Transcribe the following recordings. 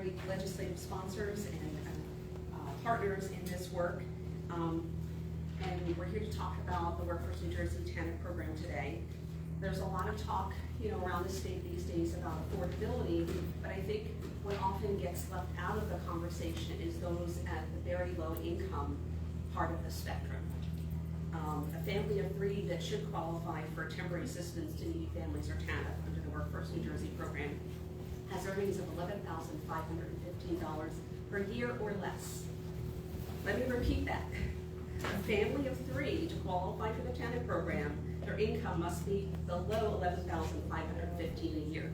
great legislative sponsors and partners in this work. And we're here to talk about the Workforce New Jersey TANF program today. There's a lot of talk, around the state these days about affordability, but I think what often gets left out of the conversation is those at the very low income part of the spectrum. A family of 3 that should qualify for temporary assistance to needy families or TANF under the Workforce New Jersey program has earnings of $11,515 per year or less. Let me repeat that. A family of 3 to qualify for the TANF program, their income must be below $11,515 a year.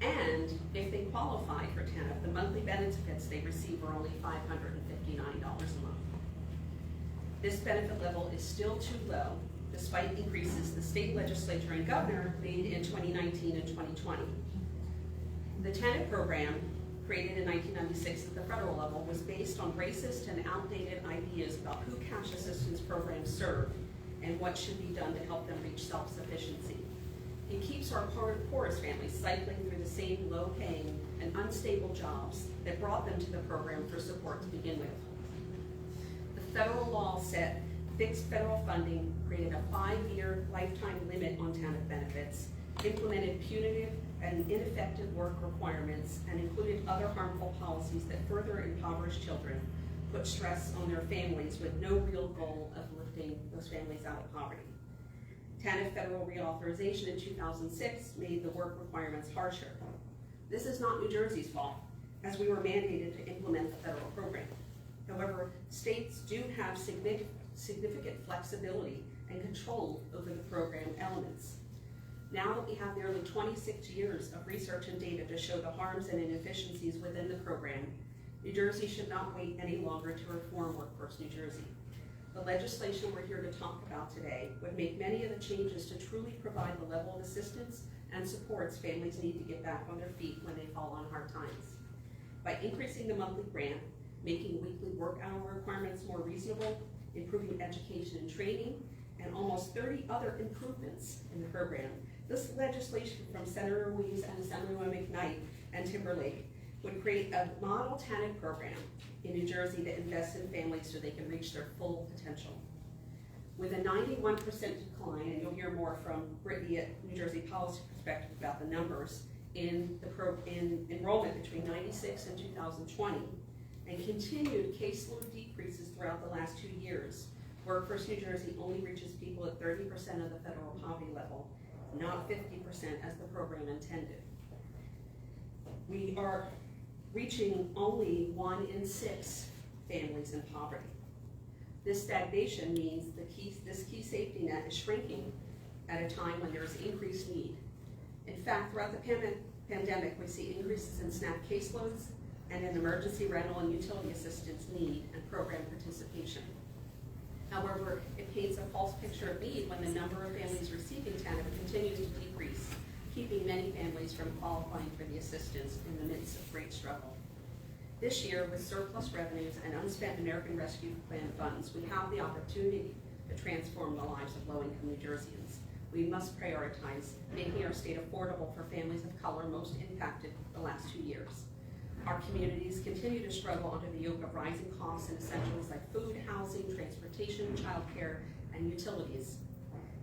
And if they qualify for TANF, the monthly benefits they receive are only $559 a month. This benefit level is still too low, despite increases the state legislature and governor made in 2019 and 2020. The TANF program, created in 1996 at the federal level, was based on racist and outdated ideas about who cash assistance programs serve and what should be done to help them reach self-sufficiency. It keeps our poorest families cycling through the same low-paying and unstable jobs that brought them to the program for support to begin with. The federal law set fixed federal funding, created a 5-year lifetime limit on TANF benefits, implemented punitive and ineffective work requirements, and included other harmful policies that further impoverish children, put stress on their families with no real goal of lifting those families out of poverty. TANF federal reauthorization in 2006 made the work requirements harsher. This is not New Jersey's fault, as we were mandated to implement the federal program. However, states do have significant flexibility and control over the program elements. Now that we have nearly 26 years of research and data to show the harms and inefficiencies within the program, New Jersey should not wait any longer to reform Workforce New Jersey. The legislation we're here to talk about today would make many of the changes to truly provide the level of assistance and supports families need to get back on their feet when they fall on hard times. By increasing the monthly grant, making weekly work hour requirements more reasonable, improving education and training, and almost 30 other improvements in the program, this legislation from Senator Ruiz and Assemblywoman McKnight and Timberlake would create a model TANF program in New Jersey that invests in families so they can reach their full potential. With a 91% decline, and you'll hear more from Brittany at New Jersey Policy Perspective about the numbers, in enrollment between 96 and 2020, and continued caseload decreases throughout the last 2 years, Workforce New Jersey only reaches people at 30% of the federal poverty level, not 50% as the program intended. We are reaching only 1 in 6 families in poverty. This stagnation means this key safety net is shrinking at a time when there is increased need. In fact, throughout the pandemic, we see increases in SNAP caseloads and in emergency rental and utility assistance need and program participation. However, it paints a false picture of need when the number of families receiving TANF continues to decrease, keeping many families from qualifying for the assistance in the midst of great struggle. This year, with surplus revenues and unspent American Rescue Plan funds, we have the opportunity to transform the lives of low-income New Jerseyans. We must prioritize making our state affordable for families of color most impacted the last 2 years. Our communities continue to struggle under the yoke of rising costs in essentials like food, housing, transportation, childcare, and utilities.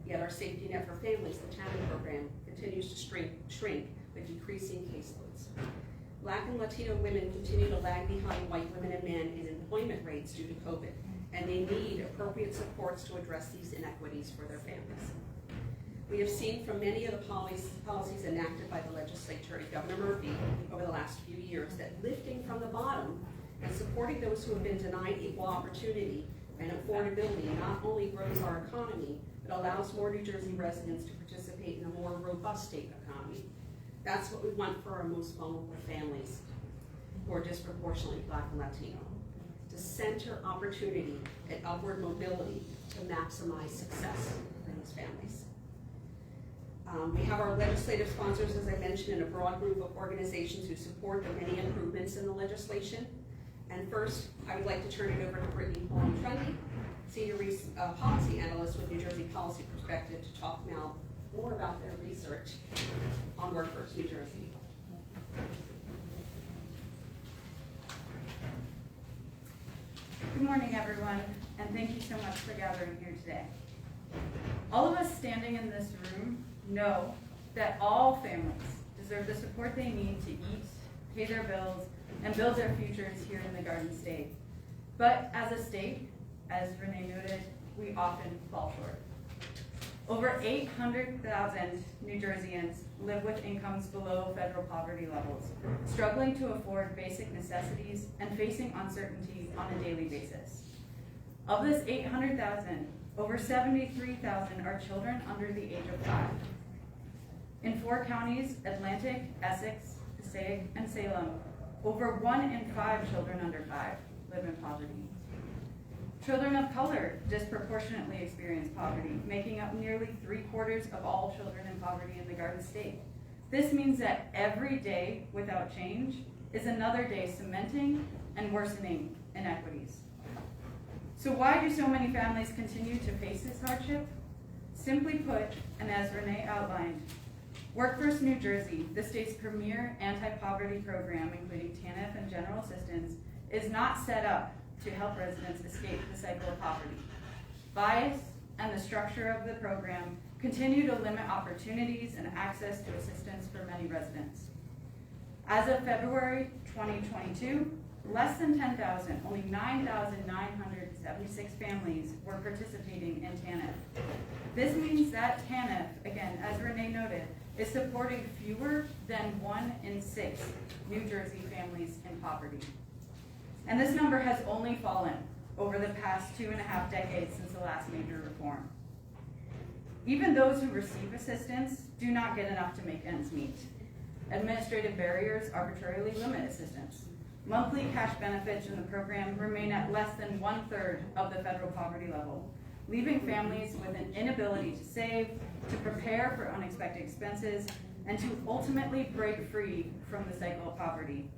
Yet our safety net for families, the TANF program, continues to shrink with decreasing caseloads. Black and Latino women continue to lag behind white women and men in employment rates due to COVID, and they need appropriate supports to address these inequities for their families. We have seen from many of the policies enacted by the legislature and Governor Murphy over the last few years that lifting from the bottom and supporting those who have been denied equal opportunity and affordability not only grows our economy, but allows more New Jersey residents to participate in a more robust state economy. That's what we want for our most vulnerable families who are disproportionately Black and Latino. To center opportunity and upward mobility to maximize success in these families. We have our legislative sponsors, as I mentioned, and a broad group of organizations who support the many improvements in the legislation. And first, I would like to turn it over to Brittany Trundy, Senior Policy Analyst with New Jersey Policy Perspective, to talk now more about their research on Workforce New Jersey. morning, everyone, and thank you so much for gathering here today. All of us standing in this room know that all families deserve the support they need to eat, pay their bills, and build their futures here in the Garden State. But as a state, as Renee noted, we often fall short. Over 800,000 New Jerseyans live with incomes below federal poverty levels, struggling to afford basic necessities and facing uncertainty on a daily basis. Of this 800,000, over 73,000 are children under the age of 5. In 4 counties, Atlantic, Essex, Passaic, and Salem, over 1 in 5 children under 5 live in poverty. Children of color disproportionately experience poverty, making up nearly 3/4 of all children in poverty in the Garden State. This means that every day without change is another day cementing and worsening inequities. So why do so many families continue to face this hardship? Simply put, and as Renee outlined, Workforce New Jersey, the state's premier anti-poverty program, including TANF and general assistance, is not set up to help residents escape the cycle of poverty. Bias and the structure of the program continue to limit opportunities and access to assistance for many residents. As of February 2022, less than 10,000, only 9,976 families were participating in TANF. This means that TANF, again, as Renee noted, is supporting fewer than 1 in 6 New Jersey families in poverty. And this number has only fallen over the past 2.5 decades since the last major reform. Even those who receive assistance do not get enough to make ends meet. Administrative barriers arbitrarily limit assistance. Monthly cash benefits in the program remain at less than 1/3 of the federal poverty level, leaving families with an inability to save, to prepare for unexpected expenses, and to ultimately break free from the cycle of poverty.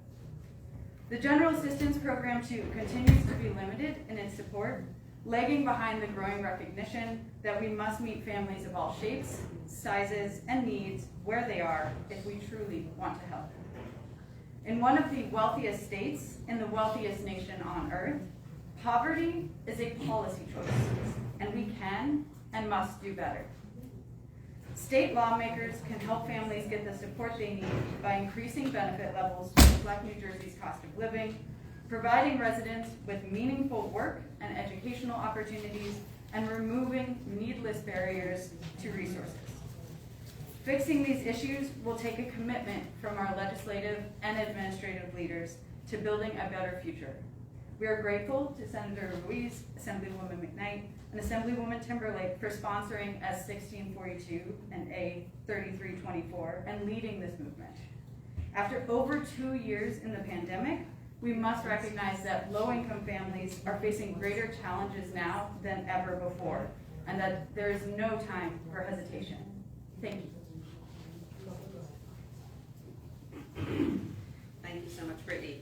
The General Assistance Program, too, continues to be limited in its support, lagging behind the growing recognition that we must meet families of all shapes, sizes, and needs where they are if we truly want to help. In one of the wealthiest states in the wealthiest nation on earth, poverty is a policy choice, and we can and must do better. State lawmakers can help families get the support they need by increasing benefit levels to reflect New Jersey's cost of living, providing residents with meaningful work and educational opportunities, and removing needless barriers to resources. Fixing these issues will take a commitment from our legislative and administrative leaders to building a better future. We are grateful to Senator Ruiz, Assemblywoman McKnight, and Assemblywoman Timberlake for sponsoring S1642 and A3324 and leading this movement. After over 2 years in the pandemic, we must recognize that low-income families are facing greater challenges now than ever before, and that there is no time for hesitation. Thank you. Thank you so much, Brittany.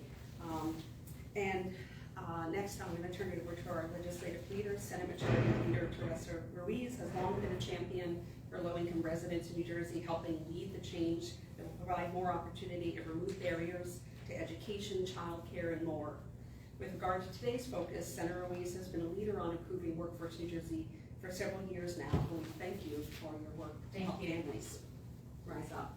Next, I'm going to turn it over to our legislative leader, Senate Majority Leader Teresa Ruiz, has long been a champion for low-income residents in New Jersey, helping lead the change that will provide more opportunity and remove barriers to education, childcare, and more. With regard to today's focus, Senator Ruiz has been a leader on improving Workforce New Jersey for several years now, and we thank you for your work to help families rise up.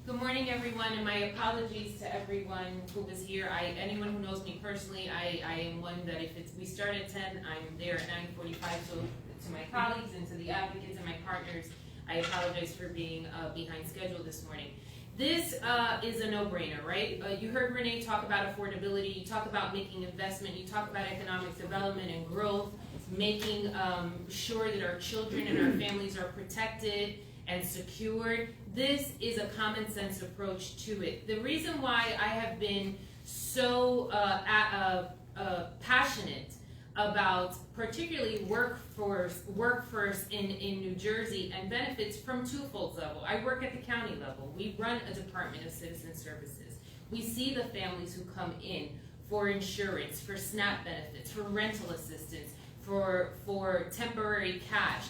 Good morning, everyone, and my apologies to everyone who was here. Anyone who knows me personally, I am one that if we start at 10, I'm there at 9:45. So to my colleagues and to the advocates and my partners, I apologize for being behind schedule this morning. This is a no-brainer, right? You heard Renee talk about affordability, you talk about making investment, you talk about economic development and growth, making sure that our children and our families are protected and secured. This is a common sense approach to it. The reason why I have been so passionate about particularly workforce in New Jersey and benefits from twofold level. I work at the county level. We run a Department of Citizen Services. We see the families who come in for insurance, for SNAP benefits, for rental assistance, for temporary cash.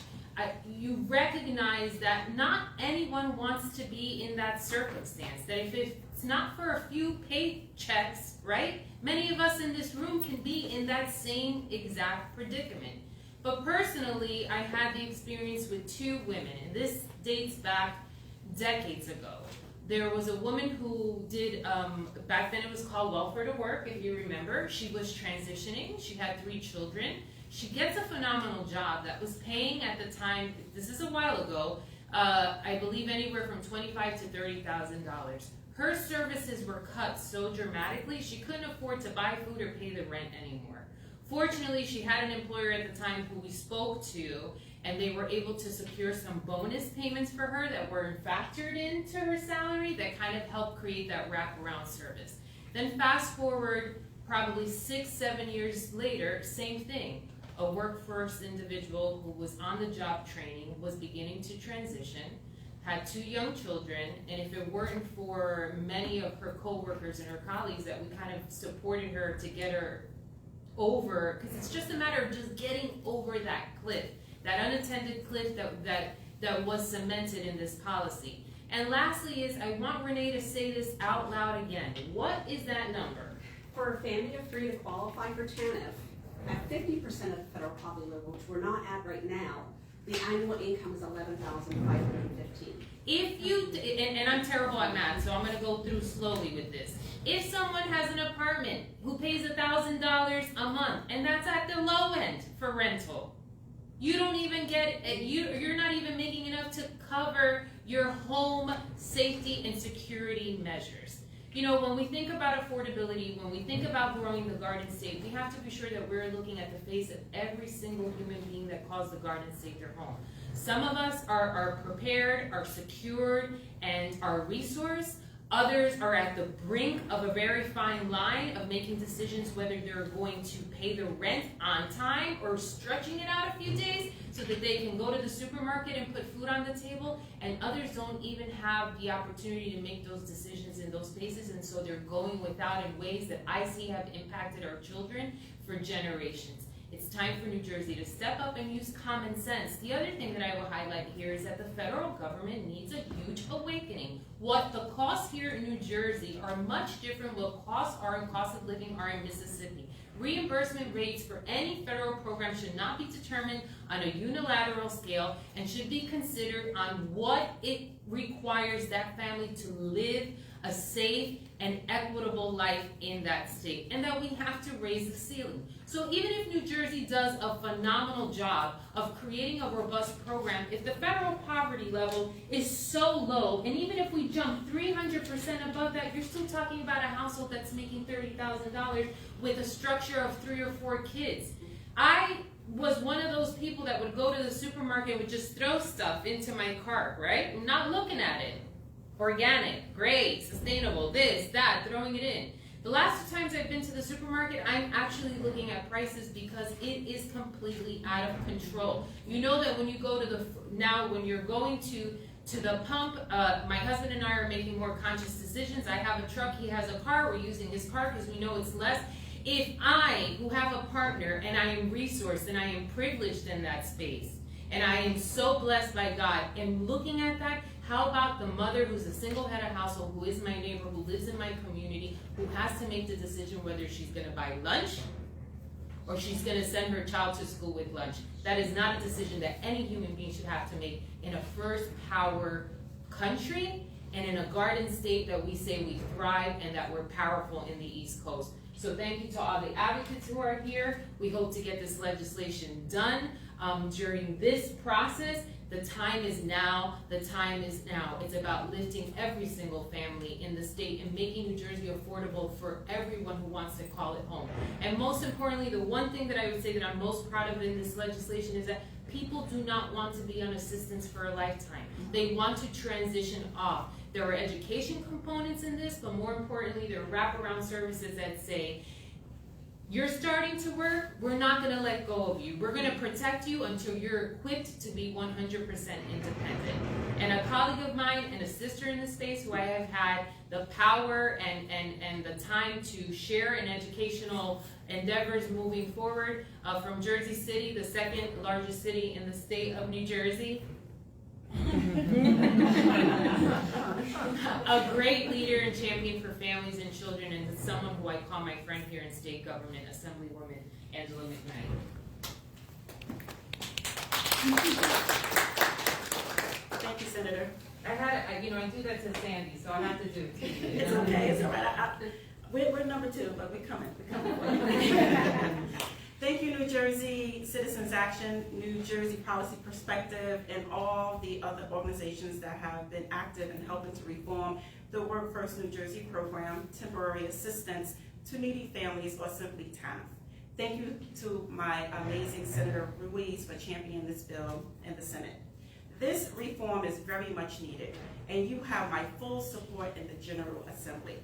you recognize that not anyone wants to be in that circumstance, that if it's not for a few paychecks, right? Many of us in this room can be in that same exact predicament. But personally, I had the experience with two women, and this dates back decades ago. There was a woman who did, back then it was called Welfare to Work, if you remember. She was transitioning, she had 3 children. She gets a phenomenal job that was paying at the time, this is a while ago, I believe anywhere from $25,000 to $30,000. Her services were cut so dramatically, she couldn't afford to buy food or pay the rent anymore. Fortunately, she had an employer at the time who we spoke to, and they were able to secure some bonus payments for her that were factored into her salary that kind of helped create that wraparound service. Then fast forward probably 6-7 years later, same thing. A workforce individual who was on the job training, was beginning to transition, had 2 young children, and if it weren't for many of her co-workers and her colleagues that we kind of supported her to get her over, because it's just a matter of just getting over that cliff, that unattended cliff that was cemented in this policy. And lastly is, I want Renee to say this out loud again. What is that number? For a family of 3 to qualify for TANF, at 50% of the federal poverty level, which we're not at right now, the annual income is $11,515. If you, and I'm terrible at math, so I'm going to go through slowly with this. If someone has an apartment who pays $1,000 a month, and that's at the low end for rental, you don't even get, you're not even making enough to cover your home safety and security measures. You know, when we think about affordability, when we think about growing the Garden State, we have to be sure that we're looking at the face of every single human being that calls the Garden State their home. Some of us are prepared, are secured, and are resourced. Others are at the brink of a very fine line of making decisions whether they're going to pay the rent on time or stretching it out a few days so that they can go to the supermarket and put food on the table. And others don't even have the opportunity to make those decisions in those spaces, and so they're going without in ways that I see have impacted our children for generations. It's time for New Jersey to step up and use common sense. The other thing that I will highlight here is that the federal government needs a huge awakening. What the costs here in New Jersey are much different what costs are and cost of living are in Mississippi. Reimbursement rates for any federal program should not be determined on a unilateral scale and should be considered on what it requires that family to live a safe and equitable life in that state, and that we have to raise the ceiling. So even if New Jersey does a phenomenal job of creating a robust program, if the federal poverty level is so low, and even if we jump 300% above that, you're still talking about a household that's making $30,000 with a structure of 3 or 4 kids. I was one of those people that would go to the supermarket and would just throw stuff into my cart, right? I'm not looking at it. Organic, great, sustainable, this, that, throwing it in. The last 2 times I've been to the supermarket, I'm actually looking at prices because it is completely out of control. You know that when you go to when you're going to the pump, my husband and I are making more conscious decisions. I have a truck, he has a car, we're using his car because we know it's less. If I, who have a partner, and I am resourced and I am privileged in that space, and I am so blessed by God, am looking at that, how about the mother who's a single head of household, who is my neighbor, who lives in my community, who has to make the decision whether she's going to buy lunch or she's going to send her child to school with lunch? That is not a decision that any human being should have to make in a first power country and in a garden state that we say we thrive and that we're powerful in the East Coast. So thank you to all the advocates who are here. We hope to get this legislation done during this process. The time is now. The time is now. It's about lifting every single family in the state and making New Jersey affordable for everyone who wants to call it home. And most importantly, the one thing that I would say that I'm most proud of in this legislation is that people do not want to be on assistance for a lifetime. They want to transition off. There are education components in this, but more importantly, there are wraparound services that say, you're starting to work, we're not going to let go of you. We're going to protect you until you're equipped to be 100% independent. And a colleague of mine and a sister in the space who I have had the power and the time to share in educational endeavors moving forward. From Jersey City, the second largest city in the state of New Jersey. A great leader and champion for families and children, and someone who I call my friend here in state government, Assemblywoman Angela McKnight. Thank you, Senator. I do that to Sandy, so I have to do it to you. It's okay, it's all right. We're number 2, but we're coming. Thank you, New Jersey Citizens Action, New Jersey Policy Perspective, and all the other organizations that have been active in helping to reform the Work First New Jersey program, temporary assistance to needy families, or simply TANF. Thank you to my amazing Senator Ruiz for championing this bill in the Senate. This reform is very much needed, and you have my full support in the General Assembly.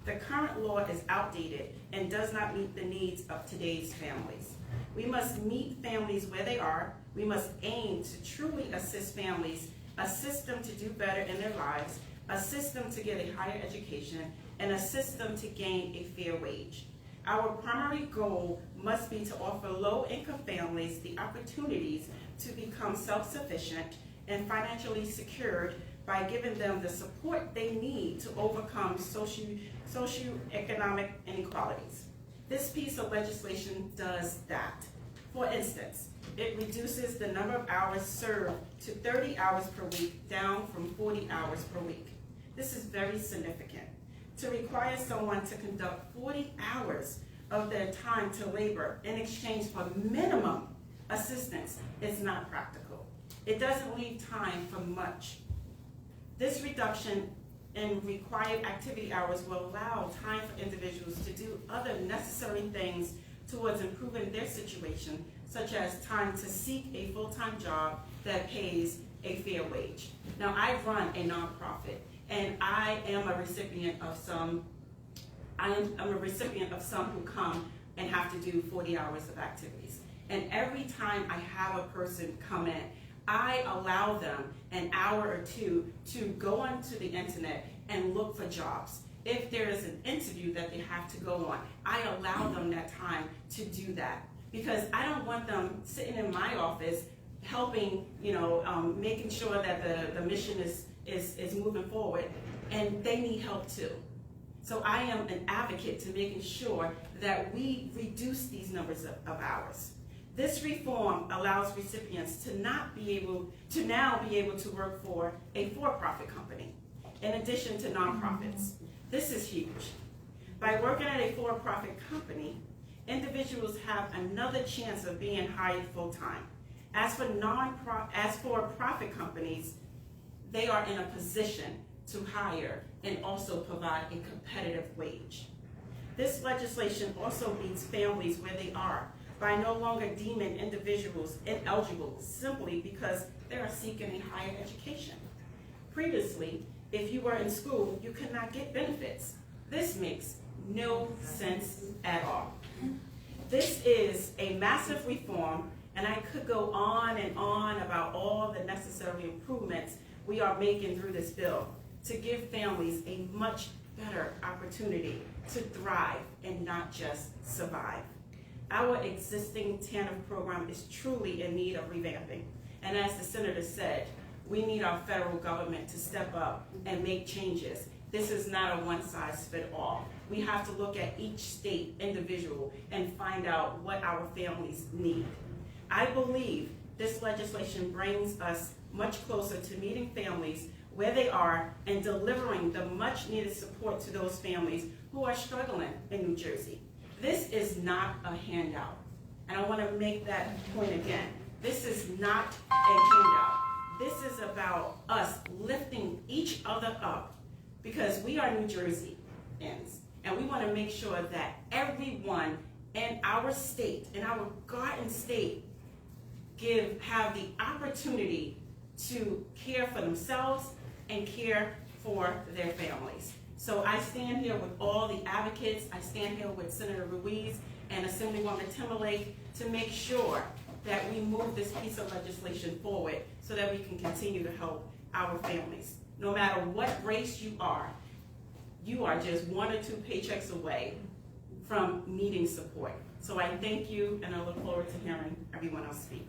The current law is outdated and does not meet the needs of today's families. We must meet families where they are. We must aim to truly assist families, assist them to do better in their lives, assist them to get a higher education, and assist them to gain a fair wage. Our primary goal must be to offer low-income families the opportunities to become self-sufficient and financially secured by giving them the support they need to overcome socioeconomic inequalities. This piece of legislation does that. For instance, it reduces the number of hours served to 30 hours per week, down from 40 hours per week. This is very significant. To require someone to conduct 40 hours of their time to labor in exchange for minimum assistance is not practical. It doesn't leave time for much. This reduction in required activity hours will allow time for individuals to do other necessary things towards improving their situation, such as time to seek a full-time job that pays a fair wage. Now, I run a nonprofit, and I am a recipient of some who come and have to do 40 hours of activities. And every time I have a person come in, I allow them an hour or two to go onto the internet and look for jobs. If there is an interview that they have to go on, I allow them that time to do that, because I don't want them sitting in my office helping, making sure that the mission is moving forward, and they need help too. So I am an advocate to making sure that we reduce these numbers of hours. This reform allows recipients to now be able to work for a for-profit company, in addition to nonprofits. This is huge. By working at a for-profit company, individuals have another chance of being hired full-time. As for profit companies, they are in a position to hire and also provide a competitive wage. This legislation also meets families where they are by no longer deeming individuals ineligible simply because they are seeking a higher education. Previously, if you were in school, you could not get benefits. This makes no sense at all. This is a massive reform, and I could go on and on about all the necessary improvements we are making through this bill to give families a much better opportunity to thrive and not just survive. Our existing TANF program is truly in need of revamping. And as the Senator said, we need our federal government to step up and make changes. This is not a one-size-fits-all. We have to look at each state individual and find out what our families need. I believe this legislation brings us much closer to meeting families where they are and delivering the much-needed support to those families who are struggling in New Jersey. This is not a handout, and I want to make that point again. This is not a handout. This is about us lifting each other up, because we are New Jerseyans, and we want to make sure that everyone in our state, in our garden state, have the opportunity to care for themselves and care for their families. So I stand here with all the advocates. I stand here with Senator Ruiz and Assemblywoman Timberlake to make sure that we move this piece of legislation forward so that we can continue to help our families. No matter what race you are, you are just 1 or 2 paychecks away from needing support. So I thank you, and I look forward to hearing everyone else speak.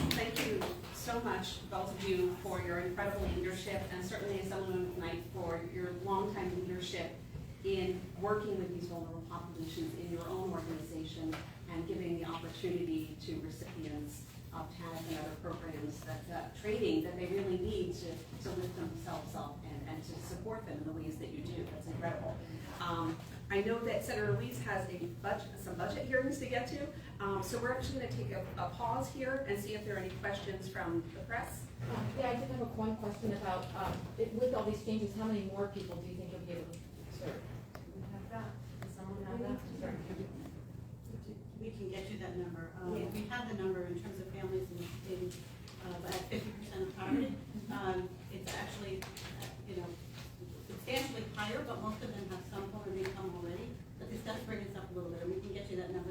Thank you so much, both of you, for your incredible leadership, and certainly as someone on McKnight for your longtime leadership in working with these vulnerable populations in your own organization and giving the opportunity to recipients of TANF and other programs that training that they really need to lift themselves up and to support them in the ways that you do. That's incredible. I know that Senator Ruiz has some budget hearings to get to, so we're actually going to take a pause here and see if there are any questions from the press. Yeah, I did have one question about, with all these changes, how many more people do you think you'll be able to serve? We have that. Does someone have that? We can get you that number. Yeah. We have the number in terms of families in at 50% of poverty. It's actually, substantially higher, but most of them have some form of income already. But this does bring us up a little bit, and we can get you that number.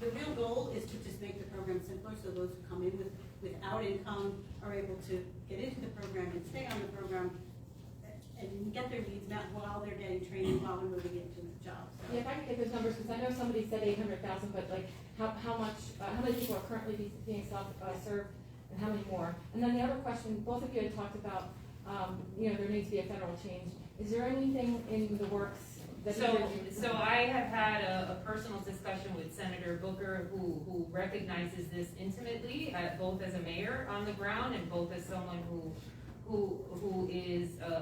The real goal is to just make the program simpler, so those who come in without income are able to get into the program and stay on the program and get their needs met while they're getting training, while they're moving into the job. So. Yeah, if I could get those numbers, because I know somebody said 800,000, but like how many people are currently being served, and how many more? And then the other question, both of you had talked about, there needs to be a federal change. Is there anything in the works that So I have had a personal discussion with Senator Booker, who recognizes this intimately, both as a mayor on the ground and both as someone who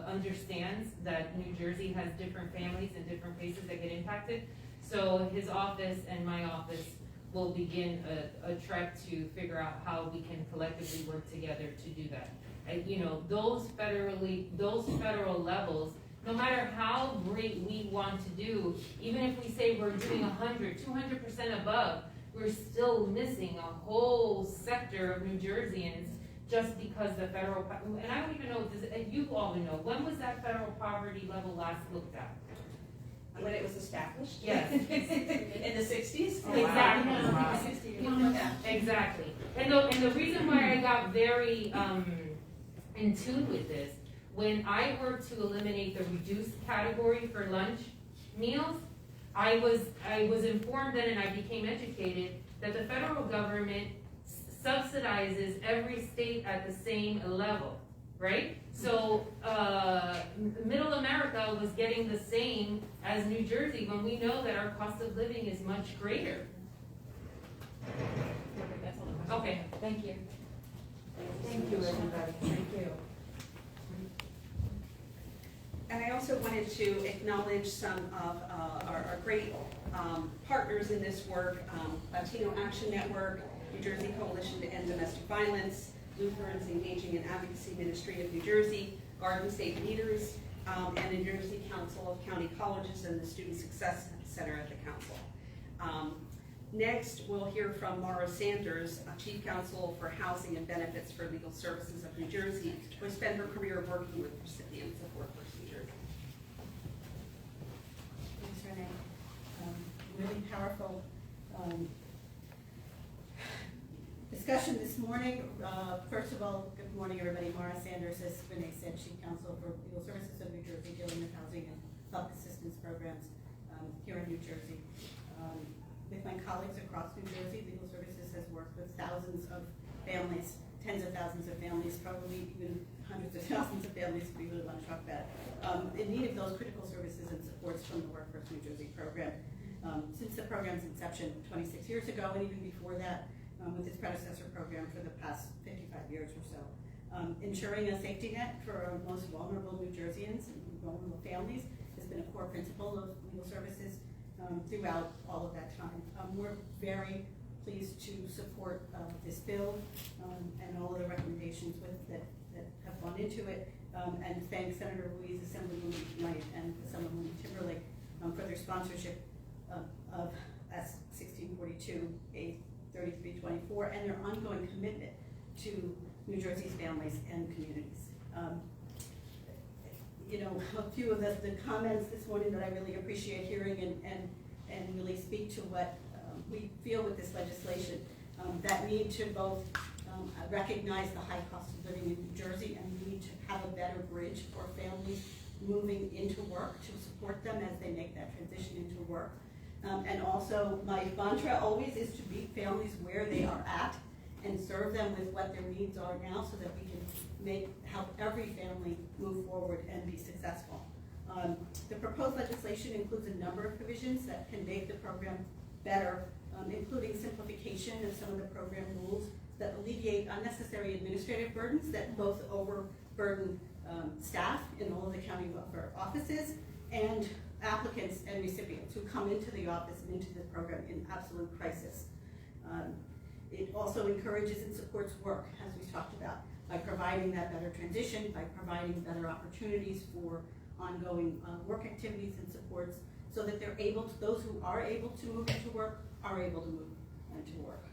understands that New Jersey has different families and different places that get impacted. So his office and my office will begin a trek to figure out how we can collectively work together to do that. And, those federal levels, no matter how great we want to do, even if we say we're doing 200% above, we're still missing a whole sector of New Jerseyans just because the federal, and I don't even know, you all know, when was that federal poverty level last looked at? When it was established? Yes. In the 60s? Oh, exactly. Wow. Exactly. And the reason why I got very in tune with this, when I worked to eliminate the reduced category for lunch meals, I was informed then, and I became educated, that the federal government subsidizes every state at the same level, right? So Middle America was getting the same as New Jersey when we know that our cost of living is much greater. That's all the questions. Okay. Thank you. Thank you, everybody. Thank you. And I also wanted to acknowledge some of our great partners in this work, Latino Action Network, New Jersey Coalition to End Domestic Violence, Lutherans Engaging in Advocacy Ministry of New Jersey, Garden State Leaders, and the New Jersey Council of County Colleges and the Student Success Center at the council. Next, we'll hear from Mara Sanders, Chief Counsel for Housing and Benefits for Legal Services of New Jersey, who has spent her career working with recipients of Workforce New Jersey. Thanks, Renee. Really powerful discussion this morning. First of all, good morning, everybody. Mara Sanders, as Renee said, Chief Counsel for Legal Services of New Jersey, dealing with housing and health assistance programs here in New Jersey. With my colleagues across New Jersey, Legal Services has worked with thousands of families, tens of thousands of families, probably even hundreds of thousands of families if we really want to talk about it, in need of those critical services and supports from the Workforce New Jersey program. Since the program's inception 26 years ago, and even before that, with its predecessor program for the past 55 years or so. Ensuring a safety net for our most vulnerable New Jerseyans and vulnerable families has been a core principle of Legal Services throughout all of that time. We're very pleased to support this bill and all of the recommendations that have gone into it, and thank Senator Ruiz, Assemblywoman McKnight, and Assemblywoman Timberlake for their sponsorship of S1642, A3324, and their ongoing commitment to New Jersey's families and communities. A few of the comments this morning that I really appreciate hearing and really speak to what we feel with this legislation, that need to both I recognize the high cost of living in New Jersey and we need to have a better bridge for families moving into work to support them as they make that transition into work. And also my mantra always is to meet families where they are at and serve them with what their needs are now so that we can help every family move forward and be successful. The proposed legislation includes a number of provisions that can make the program better, including simplification of some of the program rules that alleviate unnecessary administrative burdens that both overburden staff in all of the county welfare offices and applicants and recipients who come into the office and into the program in absolute crisis. It also encourages and supports work, as we talked about, by providing that better transition, by providing better opportunities for ongoing work activities and supports, so that they're able to, those who are able to move into work are able to move into work.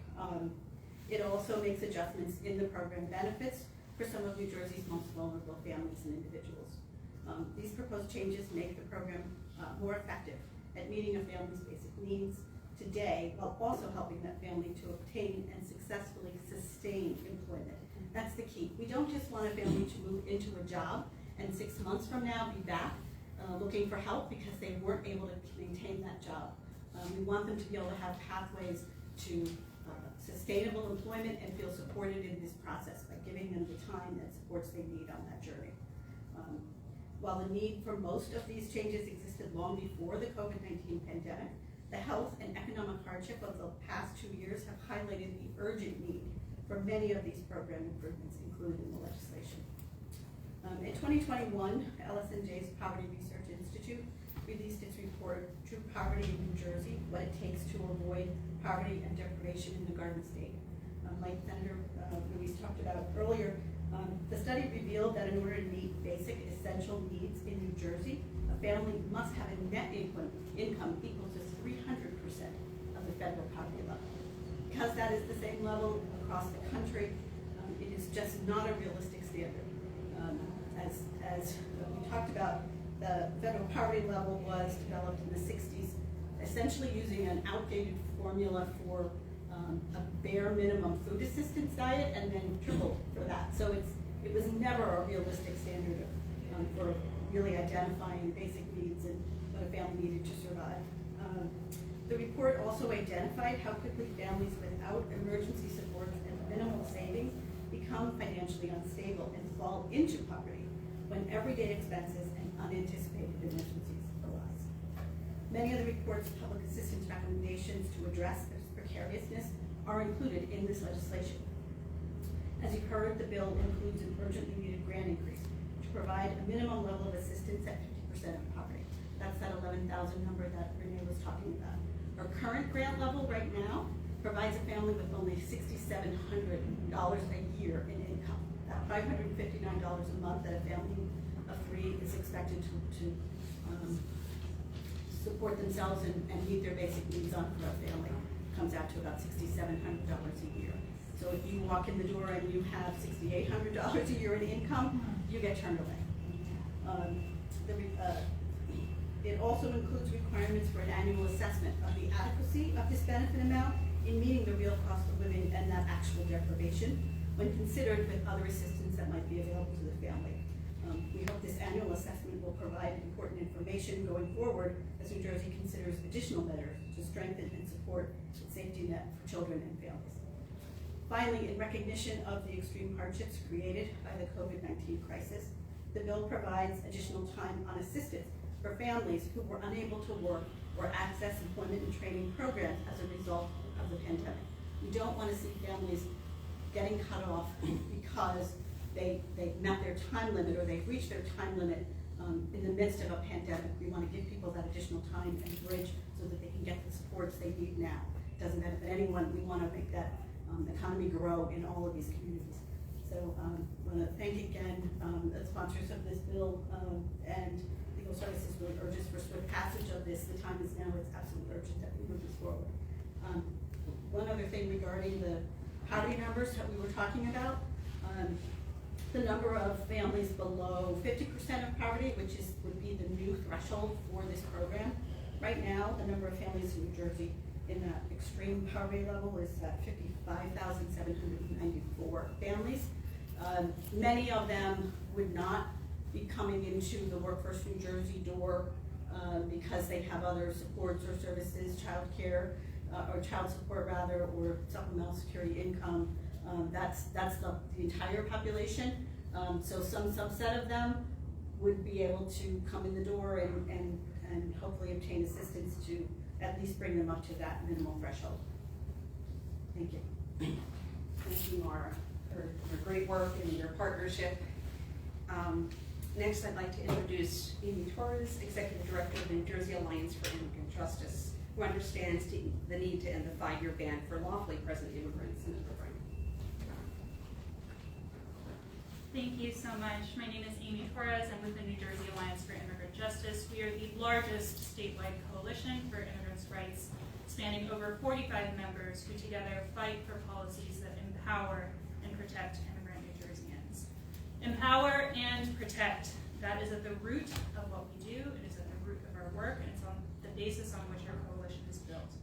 It also makes adjustments in the program benefits for some of New Jersey's most vulnerable families and individuals. These proposed changes make the program more effective at meeting a family's basic needs today, while also helping that family to obtain and successfully sustain employment. That's the key. We don't just want a family to move into a job and 6 months from now be back looking for help because they weren't able to maintain that job. We want them to be able to have pathways to sustainable employment and feel supported in this process by giving them the time and supports they need on that journey. While the need for most of these changes existed long before the COVID-19 pandemic, the health and economic hardship of the past 2 years have highlighted the urgent need for many of these program improvements included in the legislation. In 2021, LSNJ's Poverty Research Institute released its report, True Poverty in New Jersey, What It Takes to Avoid Poverty and Deprivation in the Garden State. Like Senator Ruiz talked about earlier, the study revealed that in order to meet basic essential needs in New Jersey, a family must have a net income equal to 300% of the federal poverty level. Because that is the same level across the country, it is just not a realistic standard. As we talked about, the federal poverty level was developed in the 60s, essentially using an outdated formula for a bare minimum food assistance diet and then tripled for that. So it was never a realistic standard for really identifying basic needs and what a family needed to survive. The report also identified how quickly families without emergency support and minimal savings become financially unstable and fall into poverty when everyday expenses and unanticipated emergencies arise. Many of the report's public assistance recommendations to address this precariousness are included in this legislation. As you've heard, the bill includes an urgently needed grant increase to provide a minimum level of assistance at 50% of poverty. That's that 11,000 number that Renee was talking about. Our current grant level right now provides a family with only $6,700 a year in income. That $559 a month that a family of 3 is expected to support themselves and meet their basic needs on for a family comes out to about $6,700 a year. So if you walk in the door and you have $6,800 a year in income, you get turned away. It also includes requirements for an annual assessment of the adequacy of this benefit amount in meeting the real cost of living and that actual deprivation when considered with other assistance that might be available to the family. We hope this annual assessment will provide important information going forward as New Jersey considers additional measures to strengthen and support its safety net for children and families. Finally, in recognition of the extreme hardships created by the COVID-19 crisis, the bill provides additional time on assistance for families who were unable to work or access employment and training programs as a result of the pandemic. We don't want to see families getting cut off because they met their time limit or they've reached their time limit in the midst of a pandemic. We want to give people that additional time and bridge so that they can get the supports they need now. It doesn't benefit anyone. We want to make that economy grow in all of these communities. So I want to thank again the sponsors of this bill and Legal Services really urges for swift passage of this. The time is now. It's absolutely urgent that we move this forward. One other thing regarding the poverty numbers that we were talking about, the number of families below 50% of poverty, which would be the new threshold for this program. Right now, the number of families in New Jersey in that extreme poverty level is at 55,794 families. Many of them would not be coming into the Workforce New Jersey door because they have other supports or services, child care, or child support rather, or supplemental security income. That's the entire population. So some subset of them would be able to come in the door and hopefully obtain assistance to at least bring them up to that minimal threshold. Thank you. Thank you, Mara, for your great work and your partnership. Next, I'd like to introduce Amy Torres, Executive Director of the New Jersey Alliance for Immigrant Justice, who understands the need to end the 5-year ban for lawfully present immigrants in the program. Thank you so much. My name is Amy Torres. I'm with the New Jersey Alliance for Immigrant Justice. We are the largest statewide coalition for immigrants' rights, spanning over 45 members who together fight for policies that empower and protect immigrant New Jerseyans. Empower and protect, that is at the root of what we do. It is at the root of our work, and it's on the basis on which our coalition is built.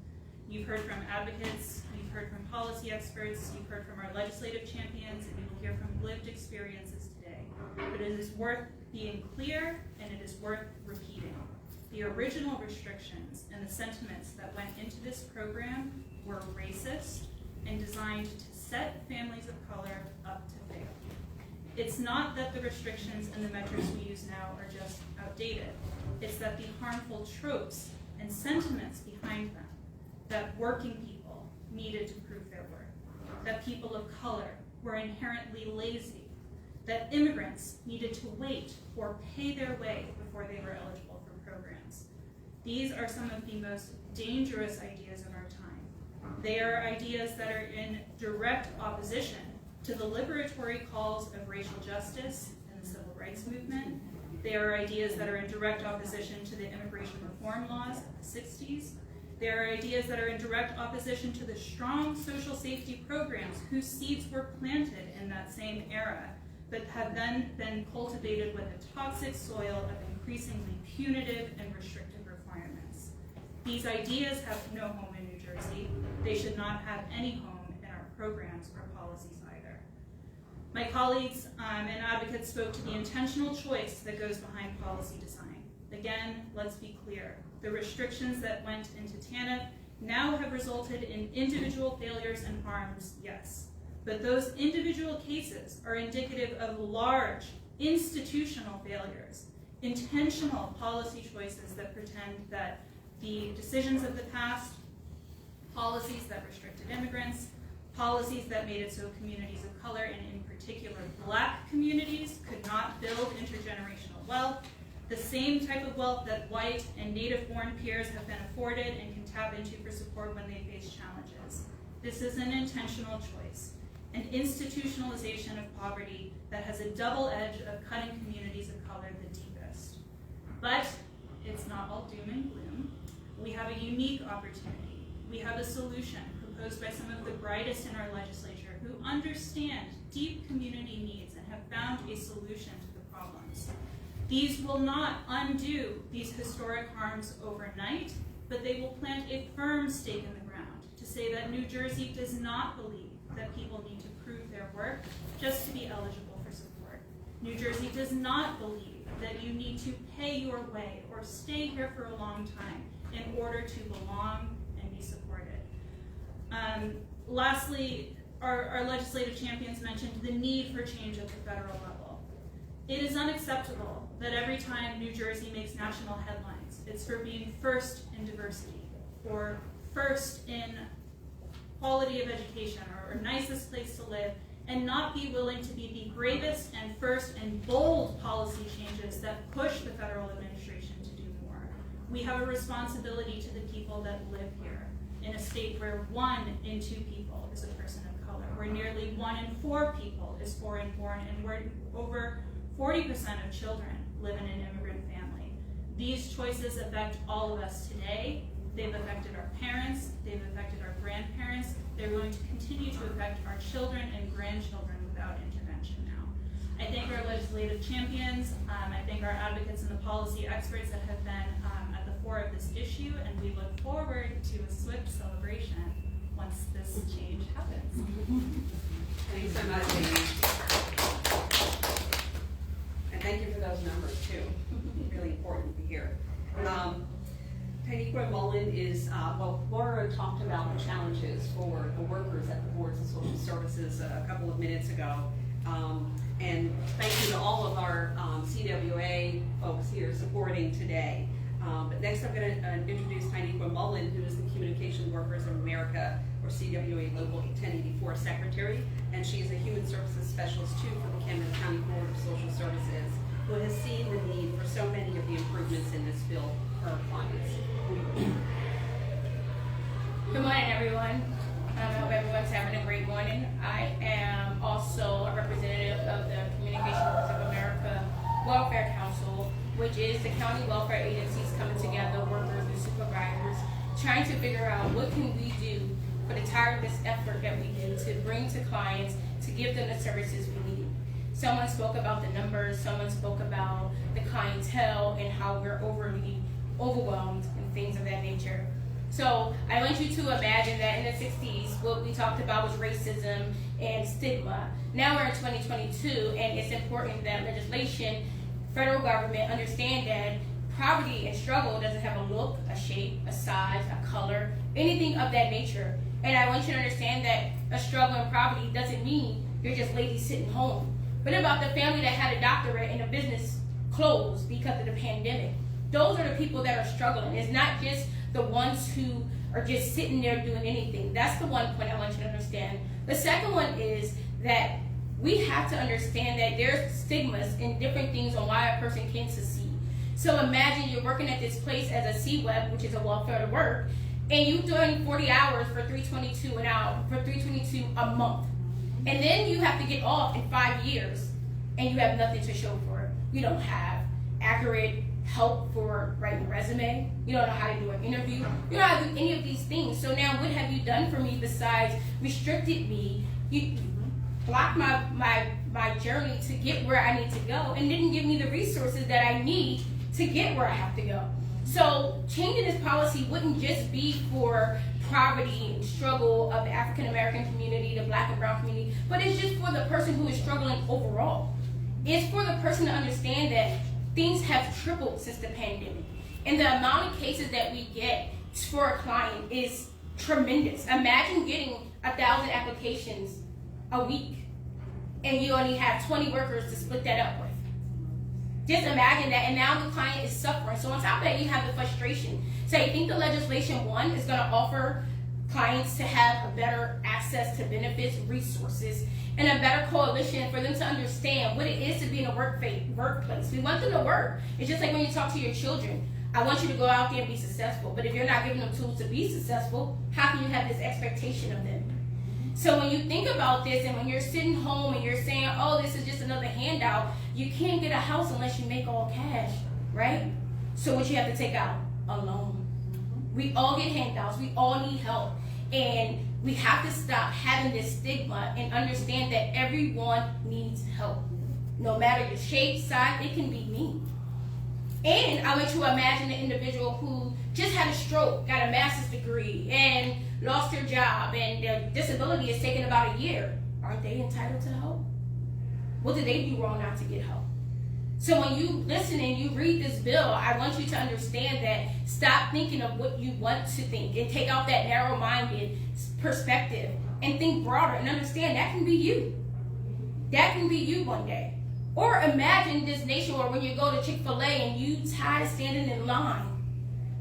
You've heard from advocates, you've heard from policy experts, you've heard from our legislative champions, and you will hear from lived experiences today. But it is worth being clear, and it is worth repeating. The original restrictions and the sentiments that went into this program were racist and designed to set families of color up to fail. It's not that the restrictions and the metrics we use now are just outdated. It's that the harmful tropes and sentiments behind them, that working people needed to prove their worth, that people of color were inherently lazy, that immigrants needed to wait or pay their way before they were eligible for programs. These are some of the most dangerous ideas of our time. They are ideas that are in direct opposition to the liberatory calls of racial justice and the civil rights movement. They are ideas that are in direct opposition to the immigration reform laws of the 60s. There are ideas that are in direct opposition to the strong social safety programs whose seeds were planted in that same era, but have then been cultivated with a toxic soil of increasingly punitive and restrictive requirements. These ideas have no home in New Jersey. They should not have any home in our programs or policies either. My colleagues and advocates spoke to the intentional choice that goes behind policy design. Again, let's be clear. The restrictions that went into TANF now have resulted in individual failures and harms, yes. But those individual cases are indicative of large institutional failures, intentional policy choices that pretend that the decisions of the past, policies that restricted immigrants, policies that made it so communities of color, and in particular Black communities, could not build intergenerational wealth, the same type of wealth that white and native-born peers have been afforded and can tap into for support when they face challenges. This is an intentional choice, an institutionalization of poverty that has a double edge of cutting communities of color the deepest. But it's not all doom and gloom. We have a unique opportunity. We have a solution proposed by some of the brightest in our legislature who understand deep community needs and have found a solution to the problems. These will not undo these historic harms overnight, but they will plant a firm stake in the ground to say that New Jersey does not believe that people need to prove their work just to be eligible for support. New Jersey does not believe that you need to pay your way or stay here for a long time in order to belong and be supported. Lastly, our legislative champions mentioned the need for change at the federal level. It is unacceptable that every time New Jersey makes national headlines, it's for being first in diversity, or first in quality of education, or nicest place to live, and not be willing to be the bravest and first and bold policy changes that push the federal administration to do more. We have a responsibility to the people that live here in a state where 1 in 2 people is a person of color, where nearly 1 in 4 people is foreign born, and where over 40% of children live in an immigrant family. These choices affect all of us today. They've affected our parents, they've affected our grandparents, they're going to continue to affect our children and grandchildren without intervention now. I thank our legislative legislative champions. I thank our advocates and the policy experts that have been at the fore of this issue, and we look forward to a swift celebration once this change happens. Thanks so much, Amy. And thank you for those numbers too. Really important to hear. Taniqua Mullen is, Laura talked about the challenges for the workers at the boards of social services a couple of minutes ago. And thank you to all of our CWA folks here supporting today. But next I'm going to introduce Taniqua Mullen, who is the Communication Workers of America, or CWA Local 1084 Secretary, and she is a Human Services Specialist too for the Camden County Board of Social Services, who has seen the need for so many of the improvements in this bill for our clients. Good morning, everyone. I hope everyone's having a great morning. I am also a representative of the Communication Workers of America Welfare Council, which is the county welfare agencies coming together, workers and supervisors, trying to figure out what can we do for the tireless effort that we do to bring to clients, to give them the services we need. Someone spoke about the numbers, someone spoke about the clientele and how we're overly overwhelmed and things of that nature. So I want you to imagine that in the 60s, what we talked about was racism and stigma. Now we're in 2022, and it's important that legislation, federal government understand that poverty and struggle doesn't have a look, a shape, a size, a color, anything of that nature. And I want you to understand that a struggle in poverty doesn't mean you're just lazy sitting home. But about the family that had a doctorate and a business closed because of the pandemic. Those are the people that are struggling. It's not just the ones who are just sitting there doing anything. That's the one point I want you to understand. The second one is that we have to understand that there's stigmas and different things on why a person can't succeed. So imagine you're working at this place as a CWEB, which is a welfare to work, and you're doing 40 hours for $322 an hour, for $322 a month. And then you have to get off in 5 years, and you have nothing to show for it. You don't have accurate help for writing a resume. You don't know how to do an interview. You don't know how to do any of these things. So now what have you done for me besides restricted me? You blocked my journey to get where I need to go and didn't give me the resources that I need to get where I have to go. So changing this policy wouldn't just be for poverty and struggle of the African American community, the Black and brown community, but it's just for the person who is struggling overall. It's for the person to understand that things have tripled since the pandemic. And the amount of cases that we get for a client is tremendous. Imagine getting 1,000 applications a week and you only have 20 workers to split that up with. Just imagine that, and now the client is suffering. So on top of that, you have the frustration. So I think the legislation, one, is going to offer clients to have a better access to benefits, resources, and a better coalition for them to understand what it is to be in a workplace. We want them to work. It's just like when you talk to your children. I want you to go out there and be successful, but if you're not giving them tools to be successful, how can you have this expectation of them? So when you think about this, and when you're sitting home and you're saying, oh, this is just another handout, you can't get a house unless you make all cash, right? So what you have to take out? A loan. We all get handouts. We all need help. And we have to stop having this stigma and understand that everyone needs help. No matter your shape, size, it can be me. And I want you to imagine an individual who just had a stroke, got a master's degree, and lost their job, and their disability is taking about a year. Aren't they entitled to help? What did they do wrong not to get help? So when you listen and you read this bill, I want you to understand that stop thinking of what you want to think and take out that narrow-minded perspective and think broader and understand that can be you. That can be you one day. Or imagine this nation where when you go to Chick-fil-A and you tired of standing in line.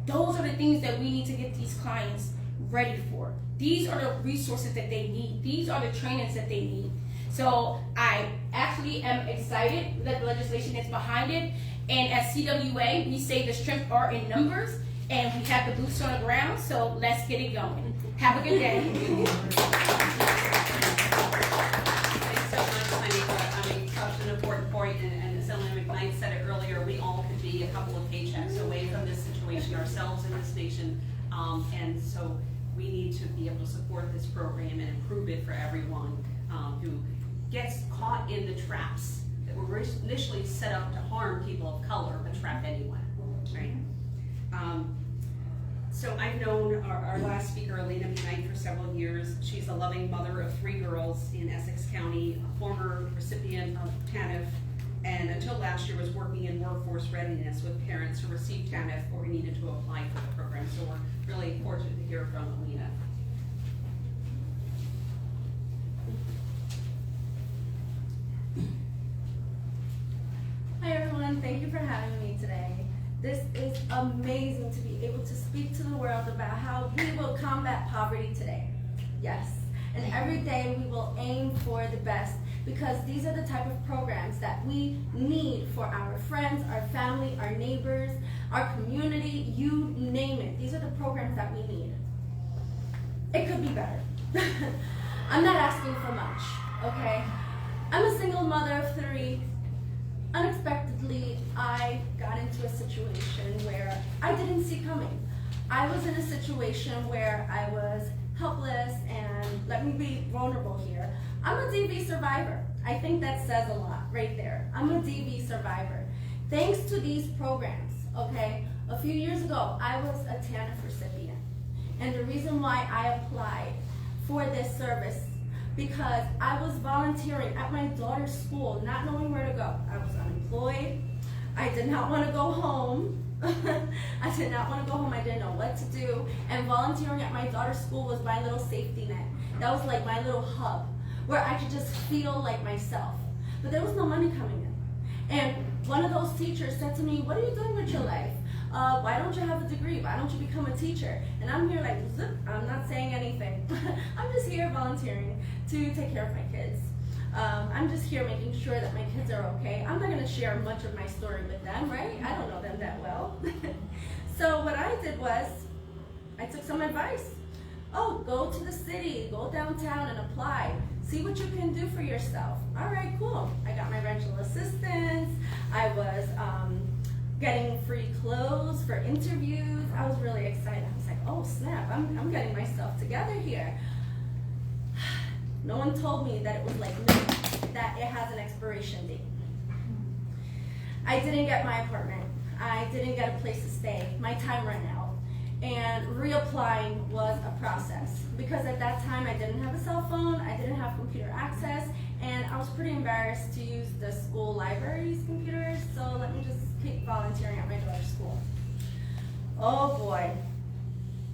Those are the things that we need to get these clients ready for. These are the resources that they need. These are the trainings that they need. So I actually am excited that the legislation is behind it. And as CWA, we say the strength are in numbers, and we have the boots on the ground, so let's get it going. Have a good day. Thanks so much, Tanika. I mean, such an important point, and as Ellen McKnight said it earlier, we all could be a couple of paychecks away from this situation ourselves in this nation, and so we need to be able to support this program and improve it for everyone who gets caught in the traps that we're initially set up to harm people of color, but trap anyone, right? So I've known our last speaker, McKnight, for several years. She's a loving mother of 3 girls in Essex County, a former recipient of TANF, and until last year was working in workforce readiness with parents who received TANF or needed to apply for the program. So we're really fortunate to hear from Alina. Hi everyone, thank you for having me today. This is amazing to be able to speak to the world about how we will combat poverty today. Yes, and every day we will aim for the best because these are the type of programs that we need for our friends, our family, our neighbors, our community, you name it. These are the programs that we need. It could be better. I'm not asking for much, okay? I'm a single mother of 3. Unexpectedly, I got into a situation where I didn't see coming. I was in a situation where I was helpless, and let me be vulnerable here. I'm a DV survivor. I think that says a lot right there. I'm a DV survivor. Thanks to these programs, okay? A few years ago, I was a TANF recipient. And the reason why I applied for this service because I was volunteering at my daughter's school, not knowing where to go. I was unemployed. I did not want to go home. I did not want to go home. I didn't know what to do. And volunteering at my daughter's school was my little safety net. That was like my little hub where I could just feel like myself. But there was no money coming in. And one of those teachers said to me, "What are you doing with your life? Why don't you have a degree? Why don't you become a teacher?" And I'm here like, zip, I'm not saying anything. I'm just here volunteering to take care of my kids. I'm just here making sure that my kids are okay. I'm not gonna share much of my story with them, right? I don't know them that well. So what I did was, I took some advice. Oh, go to the city, go downtown and apply. See what you can do for yourself. All right, cool. I got my rental assistance. I was getting free clothes for interviews. I was really excited. I was like, oh snap, I'm getting myself together here. No one told me that it was like me, that it has an expiration date. I didn't get my apartment. I didn't get a place to stay. My time ran out. And reapplying was a process because at that time I didn't have a cell phone, I didn't have computer access, and I was pretty embarrassed to use the school library's computers, so let me just keep volunteering at my daughter's school. Oh boy,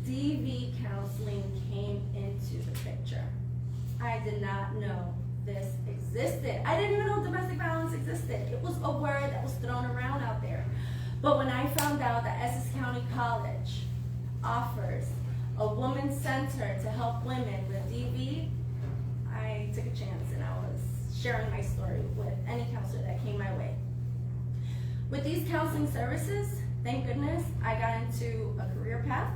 DV counseling came into the picture. I did not know this existed. I didn't even know domestic violence existed. It was a word that was thrown around out there. But when I found out that Essex County College offers a women's center to help women with DV, I took a chance and I was sharing my story with any counselor that came my way. With these counseling services, thank goodness, I got into a career path.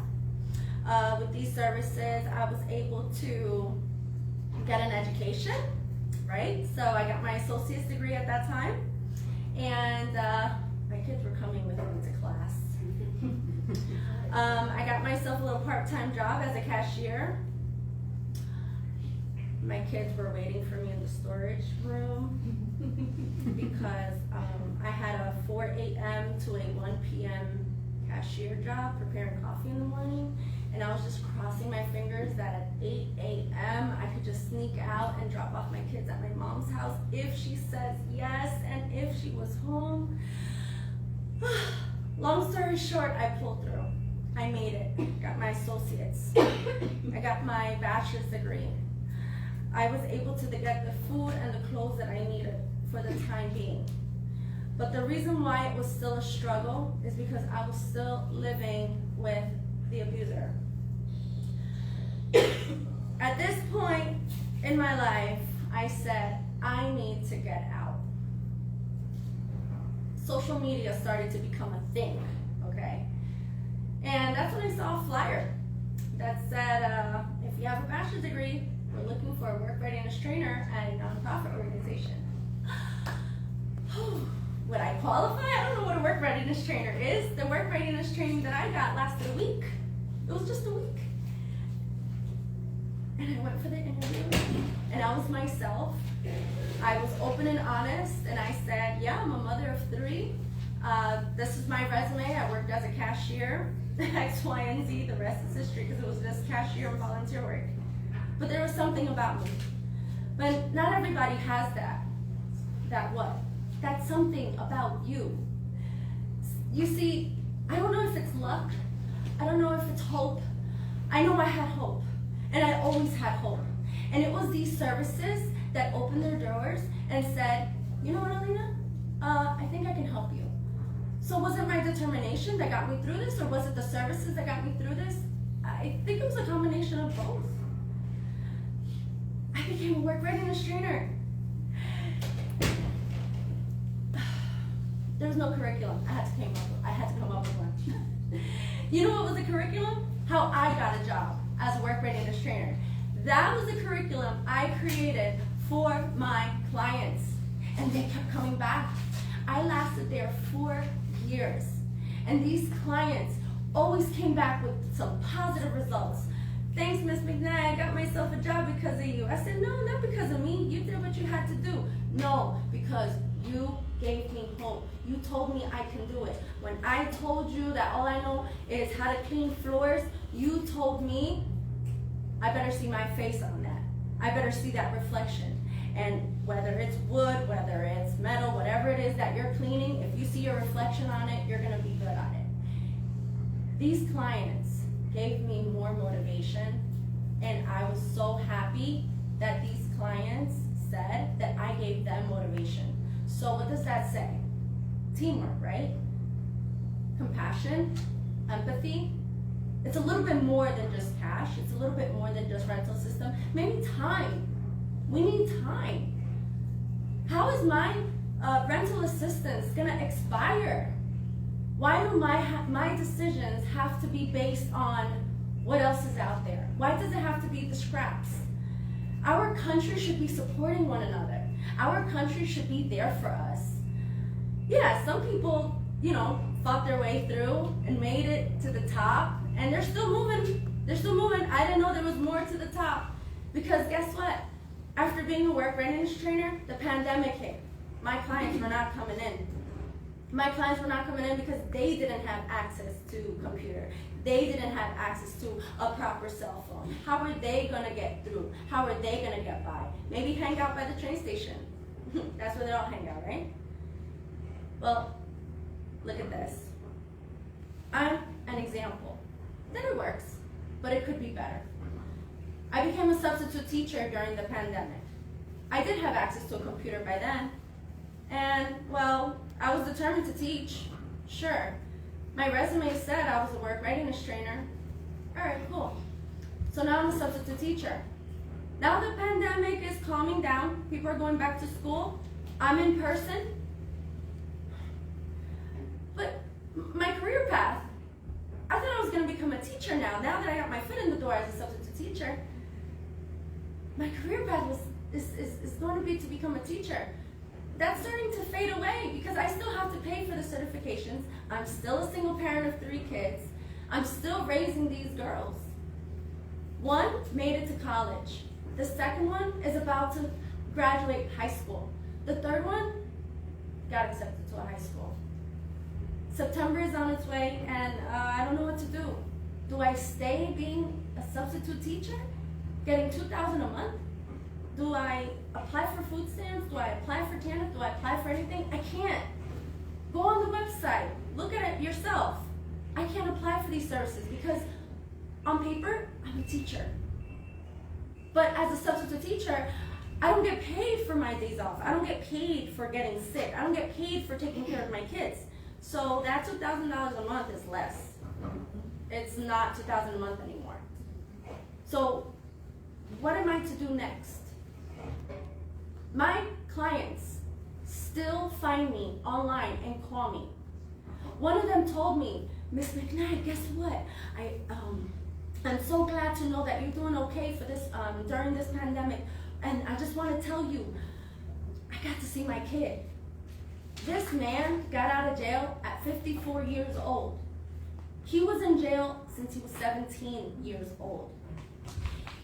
With these services, I was able to get an education, right? So I got my associate's degree at that time, and my kids were coming with me to class. I got myself a little part-time job as a cashier. My kids were waiting for me in the storage room because I had a 4 a.m. to a 1 p.m. cashier job preparing coffee in the morning, and I was just crossing my fingers that at 8 a.m. I could just sneak out and drop off my kids at my mom's house if she says yes and if she was home. Long story short, I pulled through. I made it, got my associates. I got my bachelor's degree. I was able to get the food and the clothes that I needed for the time being. But the reason why it was still a struggle is because I was still living with the abuser. At this point in my life, I said, I need to get out. Social media started to become a thing, okay? And that's when I saw a flyer that said, if you have a bachelor's degree, we're looking for a work readiness trainer at a nonprofit organization. Would I qualify? I don't know what a work readiness trainer is. The work readiness training that I got lasted a week. It was just a week. And I went for the interview, and I was myself. I was open and honest, and I said, cashier, X, Y, and Z, the rest is history, because it was just cashier and volunteer work. But there was something about me. But not everybody has that. That what? That's something about you. You see, I don't know if it's luck. I don't know if it's hope. I know I had hope. And I always had hope. And it was these services that opened their doors and said, you know what, Alina? I think I can help you. So was it my determination that got me through this, or was it the services that got me through this? I think it was a combination of both. I became a work readiness trainer. There was no curriculum. I had to come up with one. You know what was the curriculum? How I got a job as a work readiness trainer. That was the curriculum I created for my clients. And they kept coming back. I lasted there 4 years. And these clients always came back with some positive results. Thanks, Miss McKnight, I got myself a job because of you. I said, no, not because of me. You did what you had to do. No, because you gave me hope. You told me I can do it. When I told you that all I know is how to clean floors, you told me I better see my face on that. I better see that reflection. And whether it's wood, whether it's metal, whatever it is that you're cleaning, if you see your reflection on it, you're gonna be good on it. These clients gave me more motivation, and I was so happy that these clients said that I gave them motivation. So what does that say? Teamwork, right? Compassion, empathy. It's a little bit more than just cash. It's a little bit more than just rental system. Maybe time. We need time. How is my rental assistance gonna expire? Why do my decisions have to be based on what else is out there? Why does it have to be the scraps? Our country should be supporting one another. Our country should be there for us. Yeah, some people, fought their way through and made it to the top, and they're still moving. They're still moving. I didn't know there was more to the top, because guess what? After being a work readiness trainer, the pandemic hit. My clients were not coming in. My clients were not coming in because they didn't have access to computer. They didn't have access to a proper cell phone. How are they gonna get through? How are they gonna get by? Maybe hang out by the train station. That's where they all hang out, right? Well, look at this. I'm an example. That it works, but it could be better. I became a substitute teacher during the pandemic. I did have access to a computer by then. And, well, I was determined to teach, sure. My resume said I was a work readiness trainer. All right, cool. So now I'm a substitute teacher. Now the pandemic is calming down. People are going back to school. I'm in person. But my career path, I thought I was going to become a teacher now. Now that I got my foot in the door as a substitute teacher, my career path is going to be to become a teacher. That's starting to fade away because I still have to pay for the certifications. I'm still a single parent of 3 kids. I'm still raising these girls. One made it to college. The second one is about to graduate high school. The third one got accepted to a high school. September is on its way, and I don't know what to do. Do I stay being a substitute teacher, getting $2,000 a month? Do I apply for food stamps? Do I apply for TANF? Do I apply for anything? I can't. Go on the website. Look at it yourself. I can't apply for these services because on paper, I'm a teacher. But as a substitute teacher, I don't get paid for my days off. I don't get paid for getting sick. I don't get paid for taking care of my kids. So that $2,000 a month is less. It's not $2,000 a month anymore. So what am I to do next? My clients still find me online and call me. One of them told me, Miss McKnight, guess what? I'm so glad to know that you're doing okay for this during this pandemic. And I just want to tell you, I got to see my kid. This man got out of jail at 54 years old. He was in jail since he was 17 years old.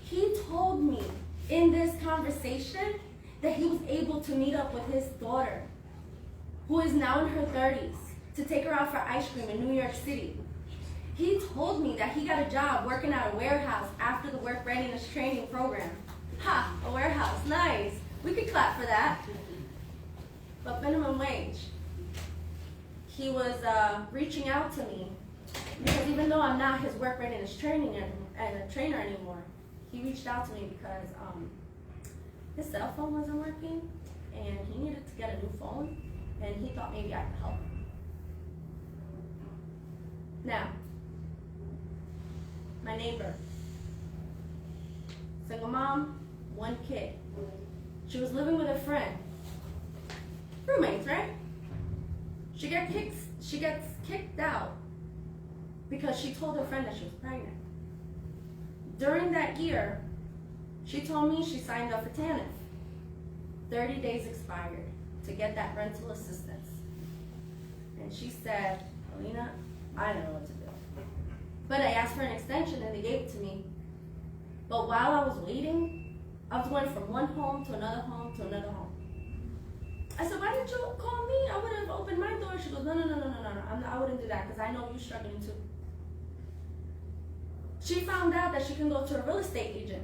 He told me in this conversation that he was able to meet up with his daughter, who is now in her 30s, to take her out for ice cream in New York City. He told me that he got a job working at a warehouse after the work readiness training program. Ha, a warehouse, nice. We could clap for that. But minimum wage. He was reaching out to me because even though I'm not his work readiness training and a trainer anymore, he reached out to me because his cell phone wasn't working and he needed to get a new phone and he thought maybe I could help him. Now, my neighbor, single mom, 1 kid. She was living with a friend. Roommates, right? She gets kicked out because she told her friend that she was pregnant. During that year, she told me she signed up for TANF. 30 days expired to get that rental assistance. And she said, Alina, I don't know what to do. But I asked for an extension and they gave it to me. But while I was waiting, I was going from one home to another home to another home. I said, why didn't you call me? I would have opened my door. She goes, no, I wouldn't do that because I know you're struggling too. She found out that she can go to a real estate agent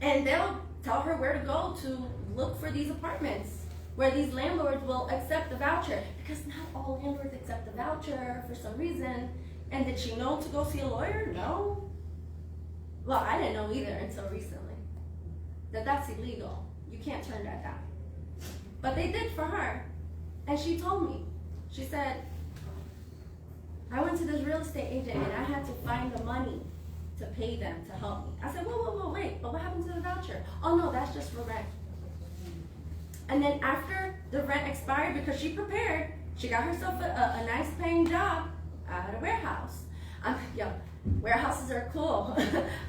and they'll tell her where to go to look for these apartments where these landlords will accept the voucher, because not all landlords accept the voucher for some reason. And did she know to go see a lawyer? No. Well, I didn't know either until recently that that's illegal. You can't turn that down. But they did for her. And she told me, she said, I went to this real estate agent and I had to find the money to pay them to help me. I said, whoa, wait, but what happened to the voucher? Oh no, that's just for rent. And then after the rent expired, because she prepared, she got herself a nice paying job at a warehouse. Warehouses are cool.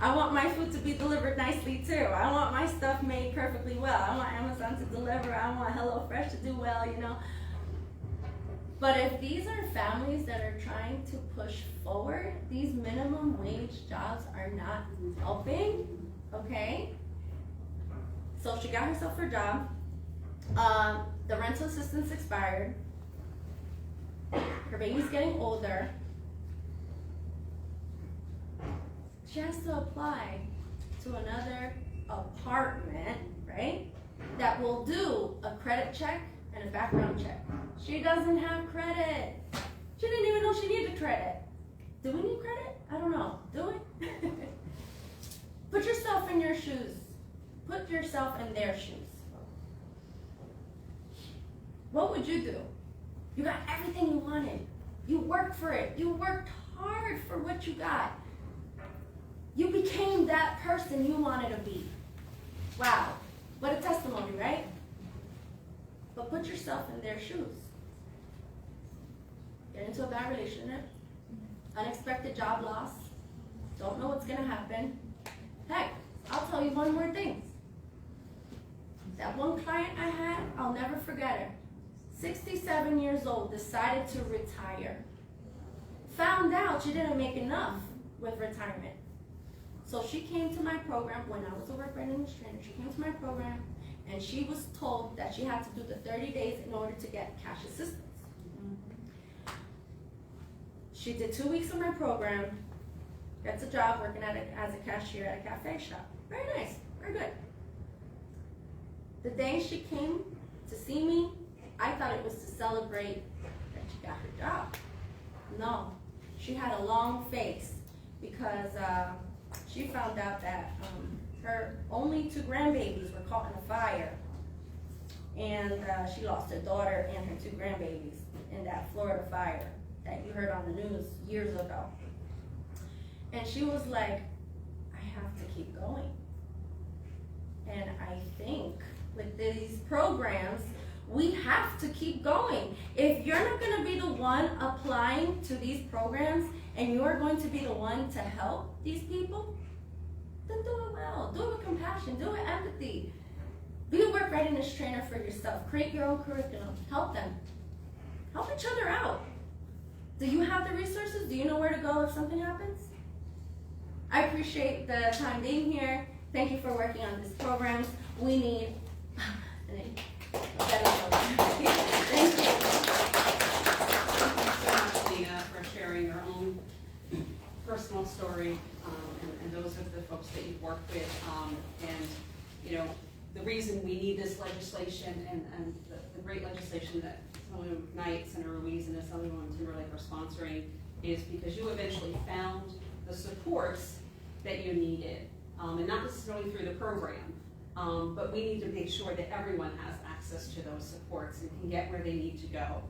I want my food to be delivered nicely too. I want my stuff made perfectly well. I want Amazon to deliver. I want HelloFresh to do well, you know. But if these are families that are trying to push forward, these minimum wage jobs are not helping, okay? So she got herself her job. The rental assistance expired. Her baby's getting older. She has to apply to another apartment, right? That will do a credit check and a background check. She doesn't have credit. She didn't even know she needed credit. Do we need credit? I don't know. Do we? Put yourself in your shoes. Put yourself in their shoes. What would you do? You got everything you wanted. You worked for it. You worked hard for what you got. You became that person you wanted to be. Wow. What a testimony, right? But put yourself in their shoes. Get into a bad relationship. Unexpected job loss. Don't know what's going to happen. Heck, I'll tell you one more thing. That one client I had, I'll never forget her. 67 years old, decided to retire. Found out she didn't make enough with retirement. So she came to my program when I was a work readiness trainer. She came to my program and she was told that she had to do the 30 days in order to get cash assistance. She did 2 weeks of my program, gets a job working as a cashier at a cafe shop. Very nice, very good. The day she came to see me, I thought it was to celebrate that she got her job. No, she had a long face because she found out that her only 2 grandbabies were caught in a fire. And she lost her daughter and her 2 grandbabies in that Florida fire that you heard on the news years ago. And she was like, I have to keep going. And I think with these programs, we have to keep going. If you're not going to be the one applying to these programs and you're going to be the one to help these people, then do it well. Do it with compassion. Do it with empathy. Be a work readiness trainer for yourself. Create your own curriculum. Help them. Help each other out. Do you have the resources? Do you know where to go if something happens? I appreciate the time being here. Thank you for working on these programs. We need... Thank you. Thank you so much, Dina, for sharing your own folks that you've worked with, and, you know, the reason we need this legislation and the great legislation that Senator McKnight, Senator Ruiz, and Assemblywoman Timberlake are sponsoring is because you eventually found the supports that you needed, and not necessarily through the program, but we need to make sure that everyone has access to those supports and can get where they need to go,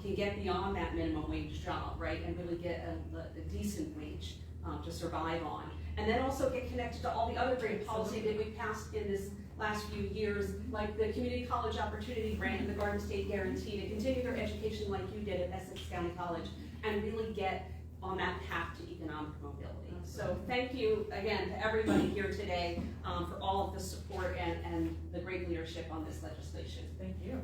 can get beyond that minimum wage job, right, and really get a decent wage to survive on. And then also get connected to all the other great policy that we passed in this last few years, like the Community College Opportunity Grant and the Garden State Guarantee, to continue their education like you did at Essex County College and really get on that path to economic mobility. So thank you again to everybody here today for all of the support and the great leadership on this legislation. Thank you.